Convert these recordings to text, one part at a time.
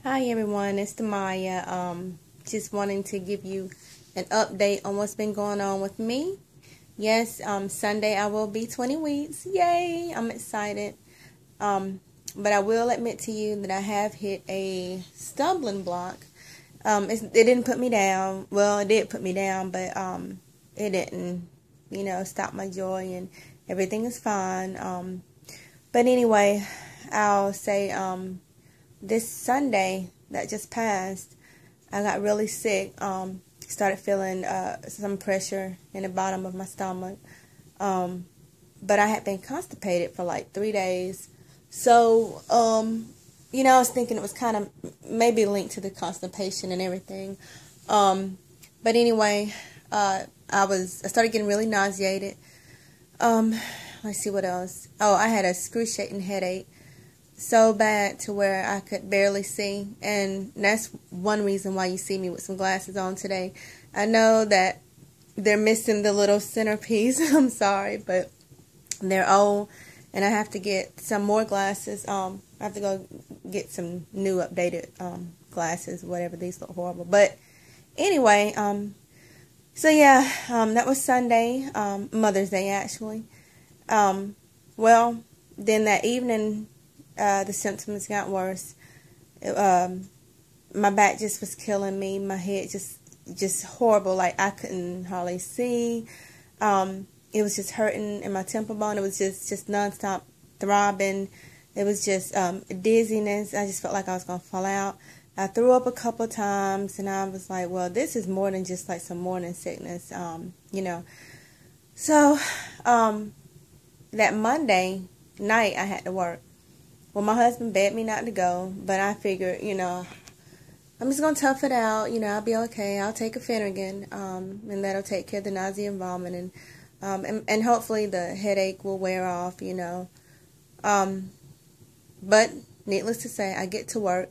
Hi everyone, it's Demaya. Just wanting to give you an update on what's been going on with me. Yes, Sunday I will be 20 weeks. Yay! I'm excited. But I will admit to you that I have hit a stumbling block. It didn't put me down. Well, it did put me down, but it didn't, stop my joy, and everything is fine. But anyway, I'll say this Sunday that just passed, I got really sick. Started feeling some pressure in the bottom of my stomach. But I had been constipated for like 3 days. So, I was thinking it was kind of maybe linked to the constipation and everything. But anyway, I started getting really nauseated. Let's see what else. Oh, I had a excruciating headache. So bad to where I could barely see, and that's one reason why you see me with some glasses on today. I know that they're missing the little centerpiece. I'm sorry, but they're old, and I have to get some more glasses. I have to go get some new updated glasses, whatever. These look horrible, but anyway, so yeah, that was Sunday, Mother's Day actually. Well, then that evening, the symptoms got worse. My back just was killing me. My head just horrible. Like I couldn't hardly see. It was just hurting in my temple bone. It was just nonstop throbbing. It was just dizziness. I just felt like I was gonna fall out. I threw up a couple times, and I was like, well, this is more than just like some morning sickness, So, that Monday night I had to work. Well, my husband begged me not to go, but I figured, I'm just going to tough it out. I'll be okay. I'll take a Phenergan, and that'll take care of the nausea and vomiting. And hopefully the headache will wear off, But needless to say, I get to work,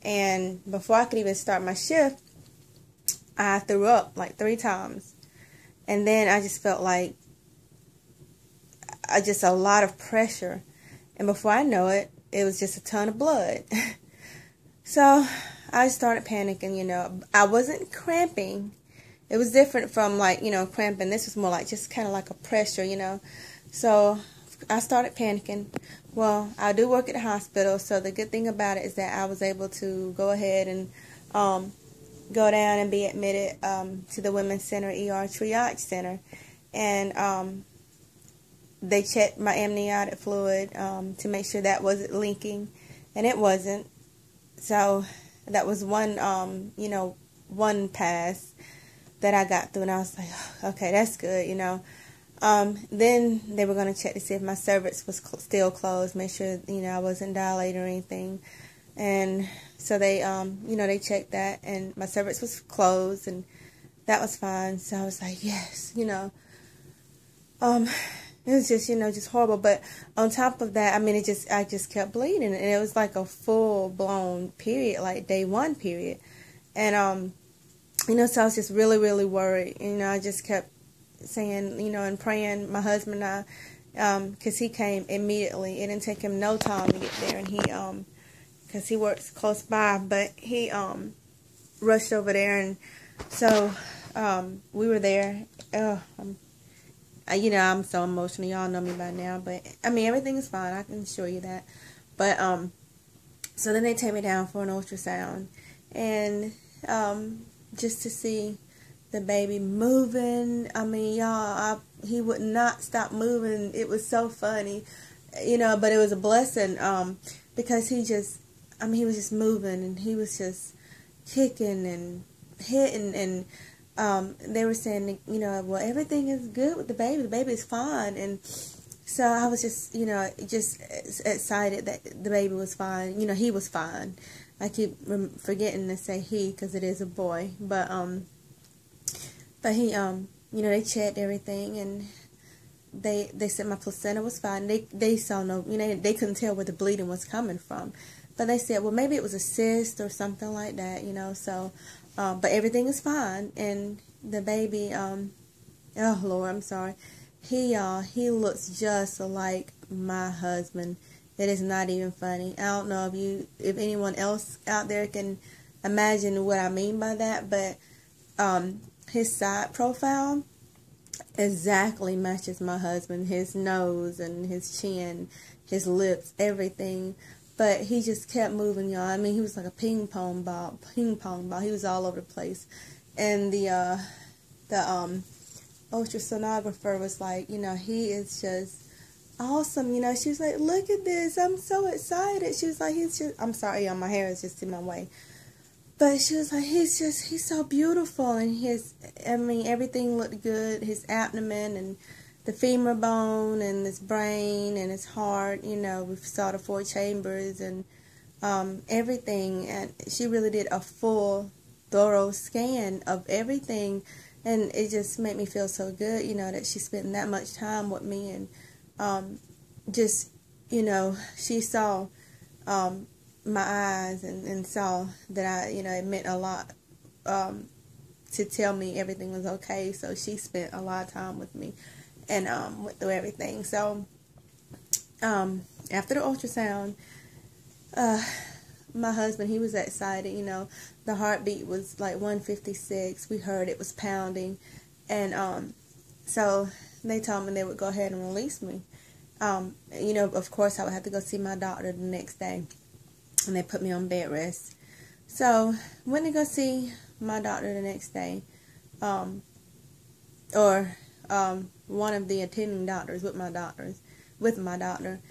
and before I could even start my shift, I threw up like 3 times. And then I just felt like just a lot of pressure. And before I know it, it was just a ton of blood. So I started panicking, I wasn't cramping. It was different from like, cramping. This was more like just kind of like a pressure. So I started panicking. Well, I do work at the hospital, so the good thing about it is that I was able to go ahead and go down and be admitted to the Women's Center ER Triage Center. And they checked my amniotic fluid to make sure that wasn't leaking, and it wasn't. So that was one, one pass that I got through, and I was like, okay, that's good, Then they were going to check to see if my cervix was still closed, make sure, I wasn't dilated or anything. And so they, they checked that, and my cervix was closed, and that was fine. So I was like, yes, It was just, just horrible. But on top of that, I just kept bleeding. And it was like a full-blown period, like day 1 period. And, so I was just really, really worried. I just kept saying, and praying, my husband and I, because he came immediately. It didn't take him no time to get there. And he, because he works close by, but he, rushed over there. And so, we were there. I'm so emotional. Y'all know me by now. But, everything is fine. I can assure you that. But, so then they take me down for an ultrasound. And, just to see the baby moving. Y'all, he would not stop moving. It was so funny. But it was a blessing, because he was just moving. And he was just kicking and hitting and they were saying, well, everything is good with the baby. The baby is fine. And so I was just, just excited that the baby was fine. He was fine. I keep forgetting to say he because it is a boy. But he, they checked everything, and they said my placenta was fine. They saw no, they couldn't tell where the bleeding was coming from. But they said, well, maybe it was a cyst or something like that, so... but everything is fine, and the baby, oh Lord, I'm sorry. He looks just like my husband. It is not even funny. I don't know if anyone else out there can imagine what I mean by that, but his side profile exactly matches my husband. His nose and his chin, his lips, everything. But he just kept moving, y'all. I mean, he was like a ping pong ball. He was all over the place. And the ultrasonographer was like, he is just awesome. She was like, look at this. I'm so excited. She was like, I'm sorry, y'all, my hair is just in my way. But she was like, he's so beautiful. And everything looked good. His abdomen and the femur bone and his brain and his heart, we saw the 4 chambers and everything. And she really did a full, thorough scan of everything. And it just made me feel so good, that she spent that much time with me. And she saw my eyes and saw that it meant a lot to tell me everything was okay. So she spent a lot of time with me and went through everything. So after the ultrasound, my husband, he was excited. The heartbeat was like 156. We heard it was pounding, and so they told me they would go ahead and release me. Of course I would have to go see my doctor the next day, and they put me on bed rest. So went to go see my doctor the next day, one of the attending doctors with my doctor,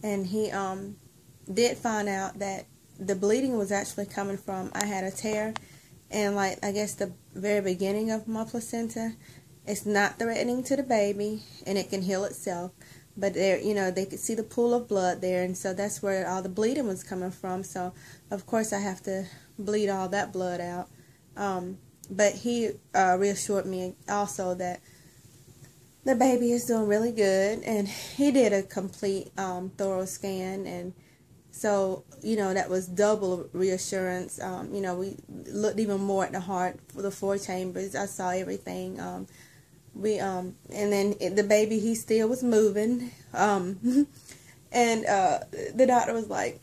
and he did find out that the bleeding was actually coming from, I had a tear and I guess the very beginning of my placenta. It's not threatening to the baby and it can heal itself, but there, they could see the pool of blood there, and so that's where all the bleeding was coming from. So of course I have to bleed all that blood out. But he reassured me also that the baby is doing really good, and he did a complete thorough scan, and so that was double reassurance. We looked even more at the heart for the 4 chambers. I saw everything. And then the baby, he still was moving. And the doctor was like,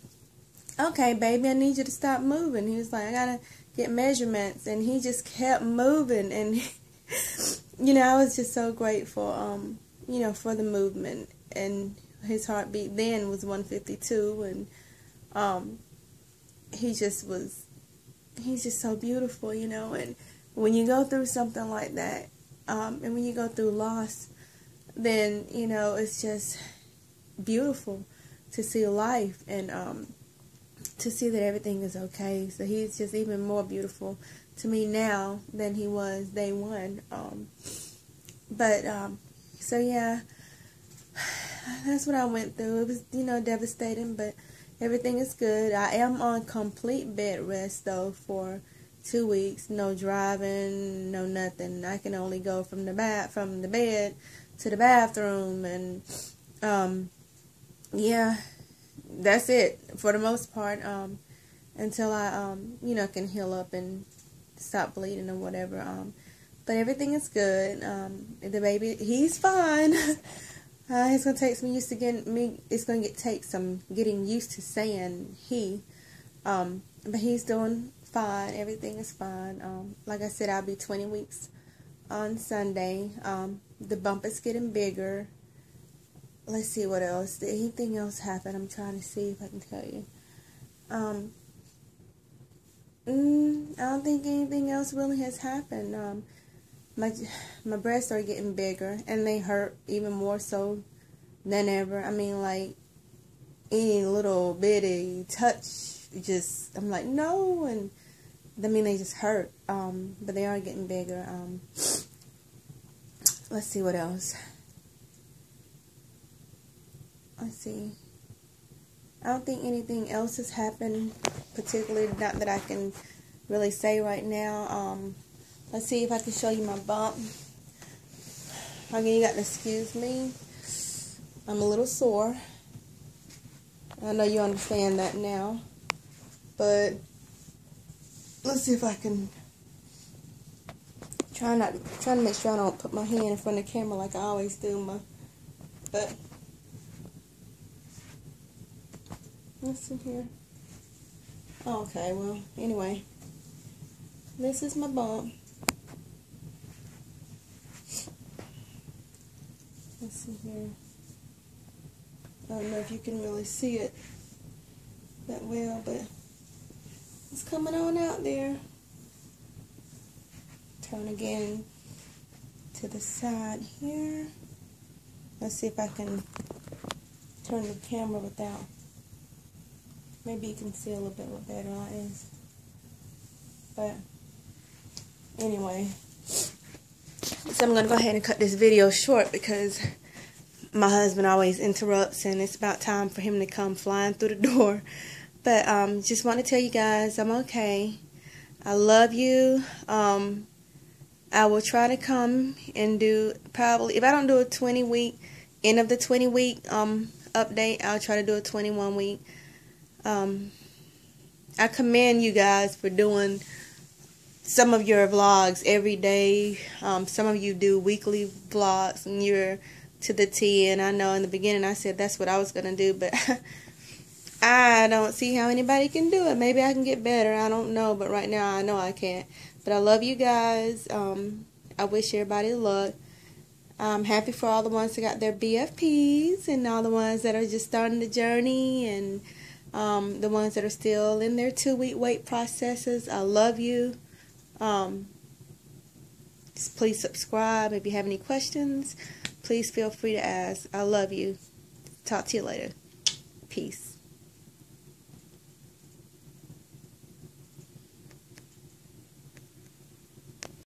okay, baby, I need you to stop moving. He was like, I gotta get measurements, and he just kept moving, and I was just so grateful, for the movement. And his heartbeat then was 152, and he's just so beautiful, and when you go through something like that, and when you go through loss, then, it's just beautiful to see life and to see that everything is okay. So he's just even more beautiful to me now than he was day one. So yeah, that's what I went through. It was, devastating, but everything is good. I am on complete bed rest though for 2 weeks. No driving, no nothing. I can only go from the bed to the bathroom, and yeah, that's it for the most part. Until I can heal up and stop bleeding or whatever. But everything is good. The baby, he's fine. It's gonna take some take some getting used to saying he. But he's doing fine. Everything is fine. Like I said, I'll be 20 weeks on Sunday. The bump is getting bigger. Let's see what else. Did anything else happen? I'm trying to see if I can tell you. I don't think anything else really has happened. My breasts are getting bigger, and they hurt even more so than ever. I mean, like, any little bitty touch, I'm like, no, and they just hurt. But they are getting bigger. Let's see what else. Let's see. I don't think anything else has happened, particularly not that I can really say right now. Let's see if I can show you my bump. Again, you got to excuse me. I'm a little sore. I know you understand that now. But let's see if I can trying to make sure I don't put my hand in front of the camera like I always do. But Let's see here. Okay, well, anyway, this is my bump. Let's see here. I don't know if you can really see it that well, but it's coming on out there. Turn again to the side here. Let's see if I can turn the camera without. Maybe you can see a little bit better like this. But anyway, so I'm going to go ahead and cut this video short because my husband always interrupts and it's about time for him to come flying through the door. But just want to tell you guys I'm okay. I love you. I will try to come and do probably, if I don't do a 20-week, end of the 20-week update, I'll try to do a 21-week. I commend you guys for doing some of your vlogs every day. Some of you do weekly vlogs and you're to the T, and I know in the beginning I said that's what I was going to do, but I don't see how anybody can do it. Maybe I can get better. I don't know, but right now I know I can't. But I love you guys. I wish everybody luck. I'm happy for all the ones that got their BFPs and all the ones that are just starting the journey and the ones that are still in their 2-week wait processes. I love you. Just please subscribe. If you have any questions, please feel free to ask. I love you. Talk to you later. Peace.